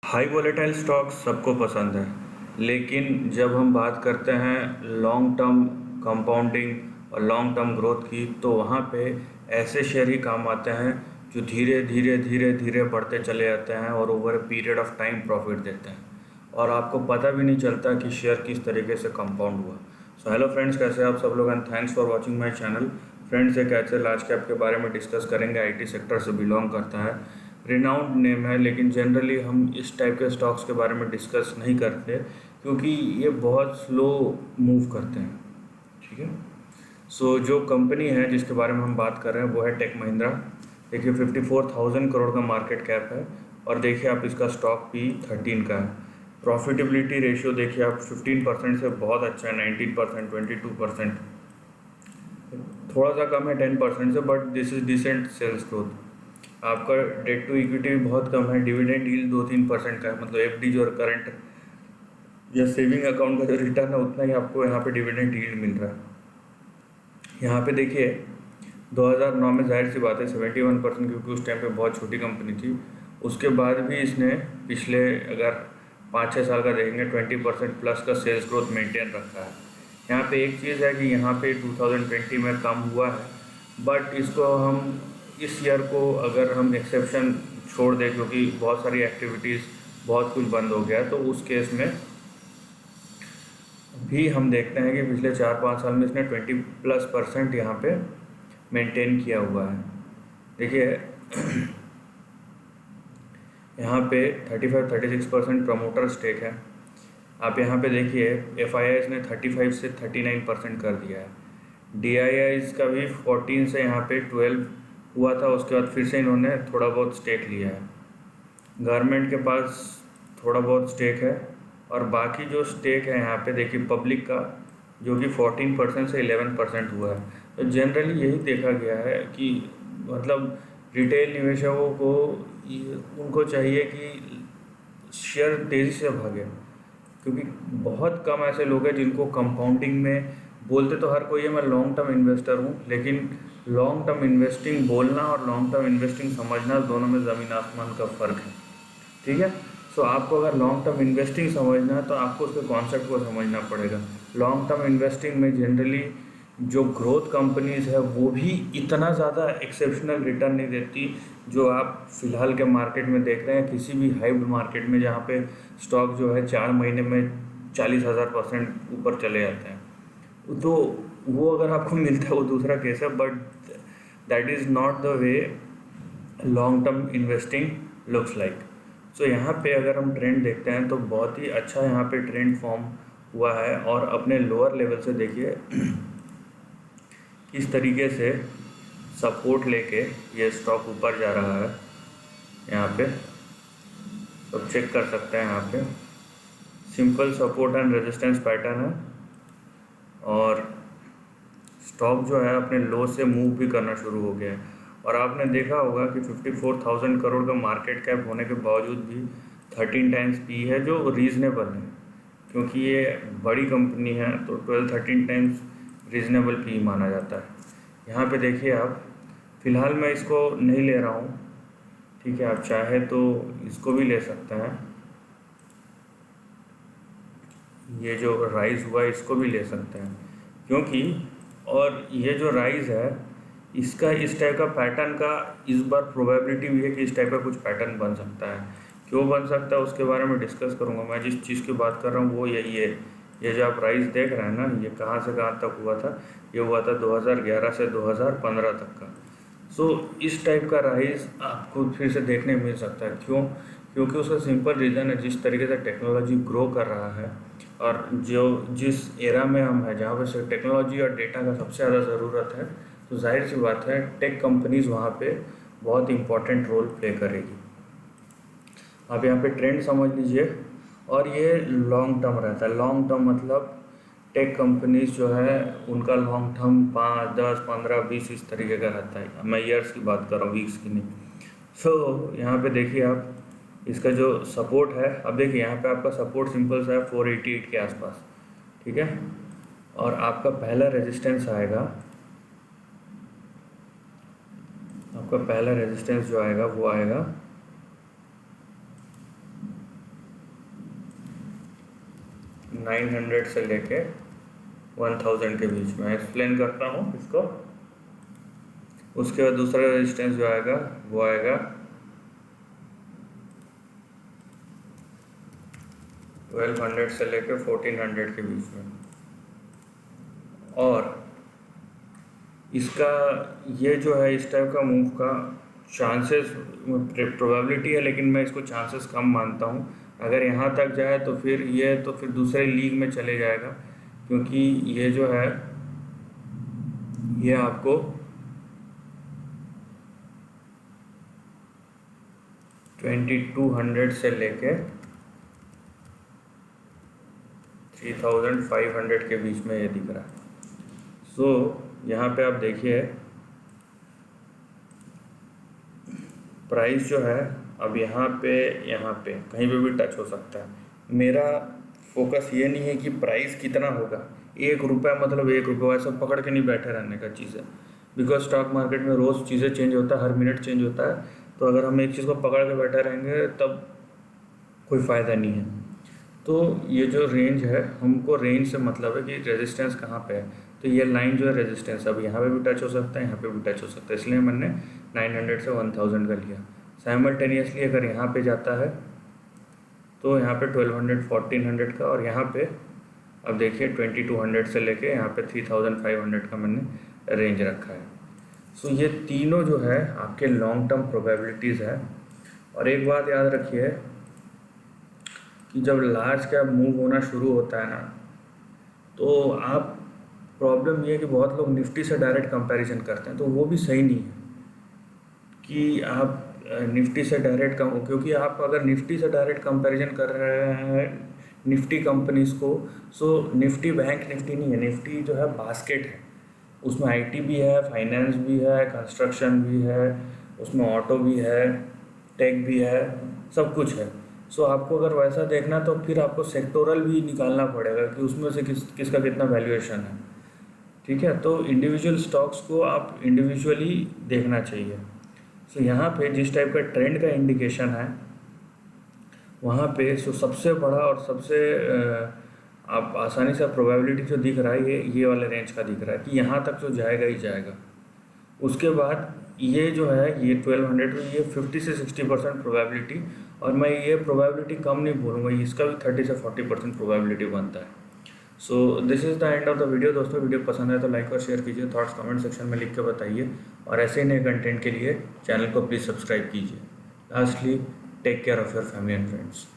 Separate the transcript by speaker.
Speaker 1: High volatile stocks सबको पसंद है, लेकिन जब हम बात करते हैं लॉन्ग टर्म कंपाउंडिंग और लॉन्ग टर्म ग्रोथ की, तो वहाँ पे ऐसे शेयर ही काम आते हैं जो धीरे धीरे धीरे धीरे बढ़ते चले जाते हैं और over a period of time profit देते हैं और आपको पता भी नहीं चलता कि शेयर किस तरीके से कंपाउंड हुआ। सो हेलो फ्रेंड्स, कैसे हैं आप सब लोग and thanks for watching my channel. Friends, एक ऐसे लार्ज कैप के बारे में डिस्कस करेंगे, आईटी सेक्टर से बिलोंग करता है, रिनाउंड नेम है, लेकिन जनरली हम इस टाइप के स्टॉक्स के बारे में डिस्कस नहीं करते क्योंकि ये बहुत स्लो मूव करते हैं। ठीक है। सो जो कंपनी है जिसके बारे में हम बात कर रहे हैं वो है टेक महिंद्रा। देखिए 54,000 करोड़ का मार्केट कैप है और देखिए आप इसका स्टॉक भी 13 का है। प्रॉफिटेबिलिटी रेशियो देखिए आप 15% से बहुत अच्छा है, 19%, 22%, थोड़ा सा कम है 10% से, but this is decent sales growth. आपका डेट टू इक्विटी भी बहुत कम है, डिविडेंड यील्ड 2-3% का है, मतलब एफडी जो करंट या सेविंग अकाउंट का जो रिटर्न है उतना ही आपको यहाँ पे डिविडेंड यील्ड मिल रहा है। यहाँ पे देखिए 2009 में जाहिर सी बात है 71%, क्योंकि उस टाइम पे बहुत छोटी कंपनी थी। उसके बाद भी इसने पिछले अगर 5-6 साल का देखेंगे 20% प्लस का सेल्स ग्रोथ मेंटेन रखा है। यहाँ पे एक चीज़ है कि यहाँ पे 2020 में कम हुआ है, बट इसको हम इस ईयर को अगर हम एक्सेप्शन छोड़ दें, क्योंकि बहुत सारी एक्टिविटीज़ बहुत कुछ बंद हो गया है, तो उस केस में भी हम देखते हैं कि पिछले 4-5 साल में इसने 20+% यहाँ पे मेंटेन किया हुआ है। देखिए यहाँ पे 35-36% प्रमोटर स्टेक है। आप यहाँ पे देखिए एफ ने 35 से 39% कर दिया है। डी का भी 14 से यहाँ पे 12 हुआ था, उसके बाद फिर से इन्होंने थोड़ा बहुत स्टेक लिया है। गवर्नमेंट के पास थोड़ा बहुत स्टेक है और बाकी जो स्टेक है यहाँ पे देखिए पब्लिक का, जो कि 14% से 11% हुआ है। तो जनरली यही देखा गया है कि मतलब रिटेल निवेशकों को उनको चाहिए कि शेयर तेज़ी से भागे, क्योंकि बहुत कम ऐसे लोग हैं जिनको कंपाउंडिंग में बोलते तो हर कोई है मैं लॉन्ग टर्म इन्वेस्टर हूँ, लेकिन लॉन्ग टर्म इन्वेस्टिंग बोलना और लॉन्ग टर्म इन्वेस्टिंग समझना दोनों में ज़मीन आसमान का फ़र्क है। ठीक है। सो आपको अगर लॉन्ग टर्म इन्वेस्टिंग समझना है तो आपको उसके कॉन्सेप्ट को समझना पड़ेगा। लॉन्ग टर्म इन्वेस्टिंग में जनरली जो ग्रोथ कंपनीज़ है वो भी इतना ज़्यादा एक्सेप्शनल रिटर्न नहीं देती जो आप फ़िलहाल के मार्केट में देख रहे हैं, किसी भी हाइब्ड मार्केट में, जहाँ पे स्टॉक जो है 4 महीने में 40,000% ऊपर चले जाते हैं। तो वो अगर आपको मिलता है वो दूसरा केस है, but that is not the way long term investing looks like. So यहाँ पे अगर हम ट्रेंड देखते हैं तो बहुत ही अच्छा यहाँ पे ट्रेंड फॉर्म हुआ है और अपने लोअर लेवल से देखिए किस तरीके से सपोर्ट लेके ये स्टॉक ऊपर जा रहा है। यहाँ पे सब चेक कर सकते हैं, यहाँ पे simple support and resistance pattern है और स्टॉक जो है अपने लो से मूव भी करना शुरू हो गया है। और आपने देखा होगा कि 54,000 करोड़ का मार्केट कैप होने के बावजूद भी 13 टाइम्स पी है, जो रीज़नेबल है, क्योंकि ये बड़ी कंपनी है तो 12-13 टाइम्स रीज़नेबल पी माना जाता है। यहाँ पे देखिए आप, फ़िलहाल मैं इसको नहीं ले रहा हूँ, ठीक है, आप चाहे तो इसको भी ले सकते हैं, ये जो राइज़ हुआ है इसको भी ले सकते हैं, क्योंकि और ये जो राइज़ है इसका इस टाइप का पैटर्न का इस बार प्रोबेबिलिटी भी है कि इस टाइप का कुछ पैटर्न बन सकता है। क्यों बन सकता है उसके बारे में डिस्कस करूँगा। मैं जिस चीज़ की बात कर रहा हूँ वो यही है, ये जो आप राइज़ देख रहे हैं ना, ये कहाँ से कहाँ तक हुआ था, ये हुआ था 2011 से 2015 तक का। सो इस टाइप का राइज़ आपको फिर से देखने मिल सकता है। क्यों? क्योंकि उसका सिंपल रीज़न है, जिस तरीके से टेक्नोलॉजी ग्रो कर रहा है और जो जिस एरा में हम हैं जहाँ पे टेक्नोलॉजी और डेटा का सबसे ज़्यादा ज़रूरत है, तो जाहिर सी बात है टेक कंपनीज़ वहाँ पे बहुत इंपॉर्टेंट रोल प्ले करेगी। आप यहाँ पे ट्रेंड समझ लीजिए, और ये लॉन्ग टर्म रहता है। लॉन्ग टर्म मतलब टेक कंपनीज जो है उनका लॉन्ग टर्म 5, 10, 15, 20 इस तरीके का रहता है। मैं ईयर्स की बात कर रहा हूँ, वीक्स की नहीं। सो यहाँ पे देखिए आप, इसका जो सपोर्ट है, अब देखिए यहाँ पे आपका सपोर्ट सिंपल सा है 488 के आसपास, ठीक है, और आपका पहला रेजिस्टेंस आएगा, आपका पहला रेजिस्टेंस जो आएगा वो आएगा 900 से लेके 1000 के बीच में एक्सप्लेन करता हूँ इसको। उसके बाद दूसरा रेजिस्टेंस जो आएगा वो आएगा 1200 से लेके 1400 के बीच में। और इसका ये जो है इस टाइप का मूव का चांसेस प्रोबेबिलिटी है, लेकिन मैं इसको चांसेस कम मानता हूँ। अगर यहाँ तक जाए तो फिर दूसरे लीग में चले जाएगा, क्योंकि ये जो है ये आपको 2200 से लेके 3500 के बीच में ये दिख रहा है। सो यहाँ पे आप देखिए प्राइस जो है अब यहाँ पे कहीं पे भी टच हो सकता है। मेरा फोकस ये नहीं है कि प्राइस कितना होगा, 1 रुपया मतलब 1 रुपया, ऐसा पकड़ के नहीं बैठे रहने का चीज़ है। बिकॉज स्टॉक मार्केट में रोज़ चीज़ें चेंज होता है, हर मिनट चेंज होता है। तो अगर हम एक चीज़ को पकड़ के बैठे रहेंगे तब कोई फ़ायदा नहीं है। तो ये जो रेंज है, हमको रेंज से मतलब है कि रेजिस्टेंस कहाँ पे है। तो ये लाइन जो है रेजिस्टेंस अब यहाँ पे भी टच हो सकता है, यहाँ पे भी टच हो सकता है, इसलिए मैंने 900 से 1000 का लिया। साइमल्टेनियसली अगर यहाँ पे जाता है तो यहाँ पे 1200 1400 का, और यहाँ पे अब देखिए 2200 से लेके यहाँ पे 3500 का मैंने रेंज रखा है। सो ये तीनों जो है आपके लॉन्ग टर्म प्रोबेबिलिटीज़ है। और एक बात याद रखिए कि जब लार्ज कैप मूव होना शुरू होता है ना, तो आप प्रॉब्लम ये है कि बहुत लोग निफ्टी से डायरेक्ट कंपैरिजन करते हैं, तो वो भी सही नहीं है कि आप निफ्टी से डायरेक्ट क्योंकि आप अगर निफ्टी से डायरेक्ट कंपैरिजन कर रहे हैं निफ्टी कंपनीज़ को, सो निफ्टी बैंक निफ्टी नहीं है, निफ्टी जो है बास्केट है। उसमें आईटी भी है, फाइनेंस भी है, कंस्ट्रक्शन भी है, उसमें ऑटो भी है, टेक भी है, सब कुछ है। सो आपको अगर वैसा देखना तो फिर आपको सेक्टोरल भी निकालना पड़ेगा कि उसमें से किसका कितना वैल्यूएशन है। ठीक है, तो इंडिविजुअल स्टॉक्स को आप इंडिविजुअली देखना चाहिए। सो यहाँ पे जिस टाइप का ट्रेंड का इंडिकेशन है वहाँ पे सबसे बड़ा और सबसे आप आसानी से प्रोबेबिलिटी जो दिख रहा है ये वाले रेंज का दिख रहा है कि यहाँ तक तो जाएगा ही जाएगा। उसके बाद ये जो है ये 1200 में ये 50 से 60% प्रोबेबिलिटी, और मैं ये प्रोबेबिलिटी कम नहीं बोलूँगा, इसका भी 30 से 40% प्रोबेबिलिटी बनता है। So this is the end of the video. दोस्तों वीडियो पसंद है तो लाइक और शेयर कीजिए, थॉट्स कमेंट सेक्शन में लिख के बताइए, और ऐसे ही नए कंटेंट के लिए चैनल को प्लीज़ सब्सक्राइब कीजिए। Lastly, take care of your family and friends.